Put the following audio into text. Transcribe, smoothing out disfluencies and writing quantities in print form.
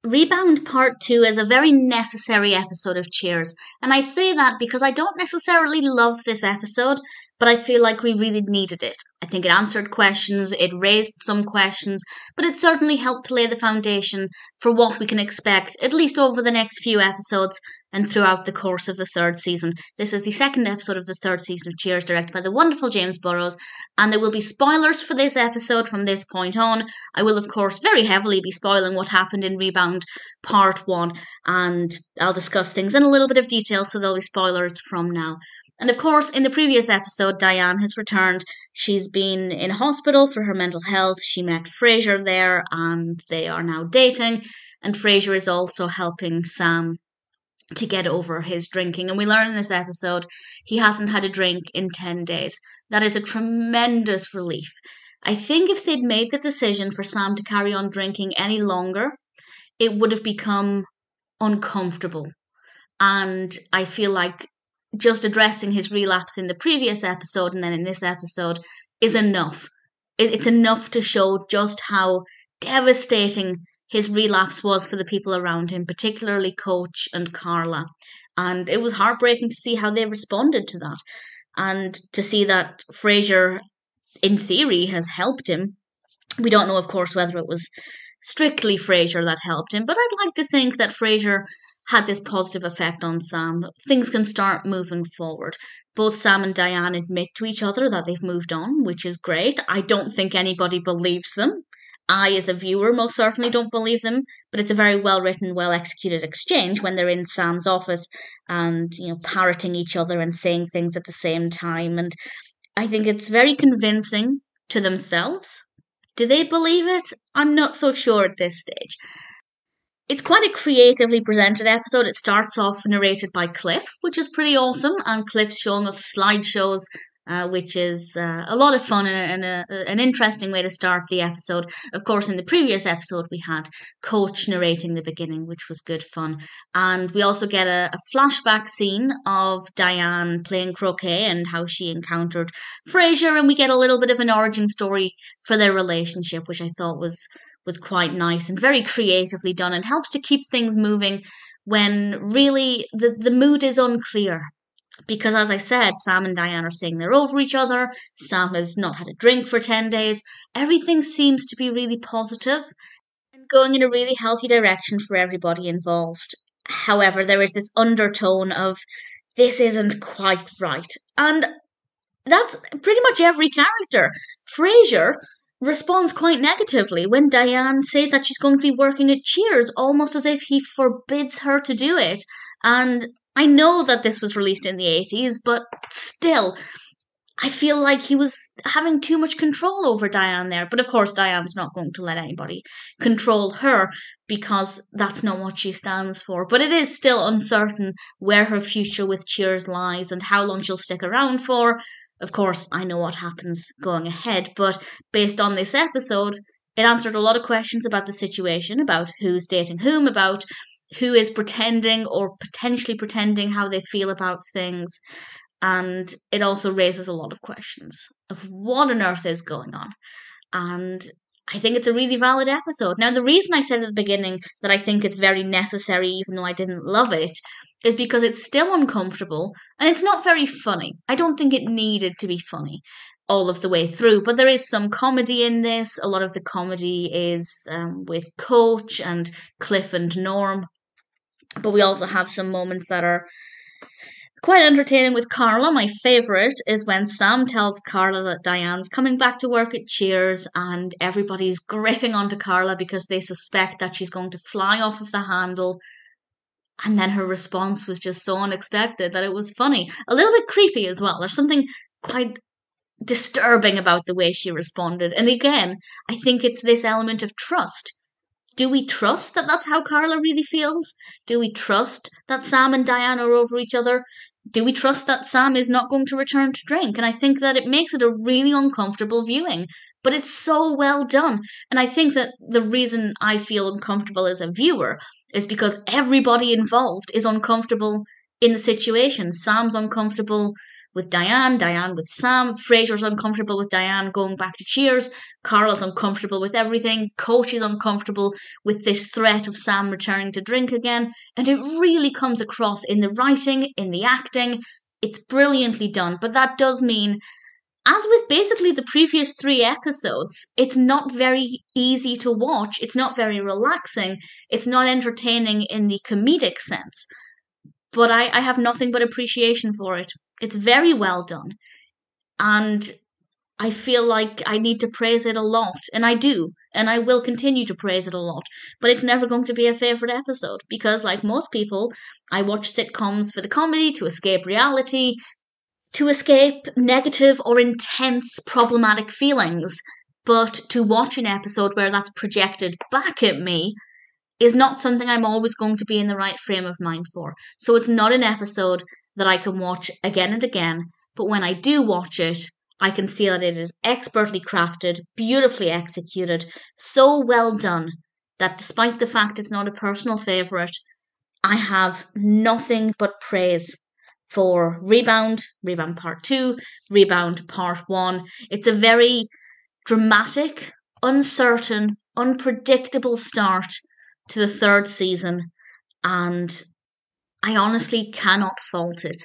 Rebound Part 2 is a very necessary episode of Cheers, and I say that because I don't necessarily love this episode, but I feel like we really needed it. I think it answered questions, it raised some questions, but it certainly helped lay the foundation for what we can expect, at least over the next few episodes and throughout the course of the third season. This is the second episode of the third season of Cheers, directed by the wonderful James Burrows, and there will be spoilers for this episode from this point on. I will, of course, very heavily be spoiling what happened in Rebound Part 1, and I'll discuss things in a little bit of detail, so there'll be spoilers from now. And of course, in the previous episode, Diane has returned. She's been in hospital for her mental health. She met Frasier there, and they are now dating. And Frasier is also helping Sam to get over his drinking. And we learn in this episode he hasn't had a drink in 10 days. That is a tremendous relief. I think if they'd made the decision for Sam to carry on drinking any longer, it would have become uncomfortable. And I feel like just addressing his relapse in the previous episode and then in this episode is enough. It's enough to show just how devastating his relapse was for the people around him, particularly Coach and Carla. And it was heartbreaking to see how they responded to that. And to see that Frasier, in theory, has helped him. We don't know, of course, whether it was strictly Frasier that helped him, but I'd like to think that Frasier had this positive effect on Sam. Things can start moving forward. Both Sam and Diane admit to each other that they've moved on, which is great. I don't think anybody believes them. I, as a viewer, most certainly don't believe them, but it's a very well-written, well-executed exchange when they're in Sam's office and, parroting each other and saying things at the same time. And I think it's very convincing to themselves. Do they believe it? I'm not so sure at this stage. It's quite a creatively presented episode. It starts off narrated by Cliff, which is pretty awesome, and Cliff's showing us slideshows, which is a lot of fun and an interesting way to start the episode. Of course, in the previous episode, we had Coach narrating the beginning, which was good fun. And we also get a flashback scene of Diane playing croquet and how she encountered Frasier, and we get a little bit of an origin story for their relationship, which I thought was quite nice and very creatively done, and helps to keep things moving when really the mood is unclear. Because as I said, Sam and Diane are saying they're over each other. Sam has not had a drink for 10 days. Everything seems to be really positive and going in a really healthy direction for everybody involved. However, there is this undertone of this isn't quite right. And that's pretty much every character. Frasier responds quite negatively when Diane says that she's going to be working at Cheers, almost as if he forbids her to do it. And I know that this was released in the 80s, but still, I feel like he was having too much control over Diane there. But of course, Diane's not going to let anybody control her because that's not what she stands for. But it is still uncertain where her future with Cheers lies and how long she'll stick around for. Of course, I know what happens going ahead, but based on this episode, it answered a lot of questions about the situation, about who's dating whom, about who is pretending or potentially pretending how they feel about things. And it also raises a lot of questions of what on earth is going on. And I think it's a really valid episode. Now, the reason I said at the beginning that I think it's very necessary, even though I didn't love it, is because it's still uncomfortable and it's not very funny. I don't think it needed to be funny all of the way through, but there is some comedy in this. A lot of the comedy is with Coach and Cliff and Norm, but we also have some moments that are quite entertaining with Carla. My favourite is when Sam tells Carla that Diane's coming back to work at Cheers and everybody's gripping onto Carla because they suspect that she's going to fly off of the handle. And then her response was just so unexpected that it was funny. A little bit creepy as well. There's something quite disturbing about the way she responded. And again, I think it's this element of trust. Do we trust that that's how Carla really feels? Do we trust that Sam and Diane are over each other? Do we trust that Sam is not going to return to drink? And I think that it makes it a really uncomfortable viewing. But it's so well done. And I think that the reason I feel uncomfortable as a viewer is because everybody involved is uncomfortable in the situation. Sam's uncomfortable with Diane, Diane with Sam, Frasier's uncomfortable with Diane going back to Cheers, Carla's uncomfortable with everything, Coach is uncomfortable with this threat of Sam returning to drink again, and it really comes across in the writing, in the acting. It's brilliantly done, but that does mean, as with basically the previous 3 episodes, it's not very easy to watch, it's not very relaxing, it's not entertaining in the comedic sense. But I have nothing but appreciation for it. It's very well done. And I feel like I need to praise it a lot. And I do. And I will continue to praise it a lot. But it's never going to be a favourite episode. Because, like most people, I watch sitcoms for the comedy, to escape reality, to escape negative or intense problematic feelings. But to watch an episode where that's projected back at me is not something I'm always going to be in the right frame of mind for. So it's not an episode that I can watch again and again, but when I do watch it, I can see that it is expertly crafted, beautifully executed, so well done that despite the fact it's not a personal favourite, I have nothing but praise for Rebound, Rebound Part 2, Rebound Part 1. It's a very dramatic, uncertain, unpredictable start to the 3rd season, and I honestly cannot fault it.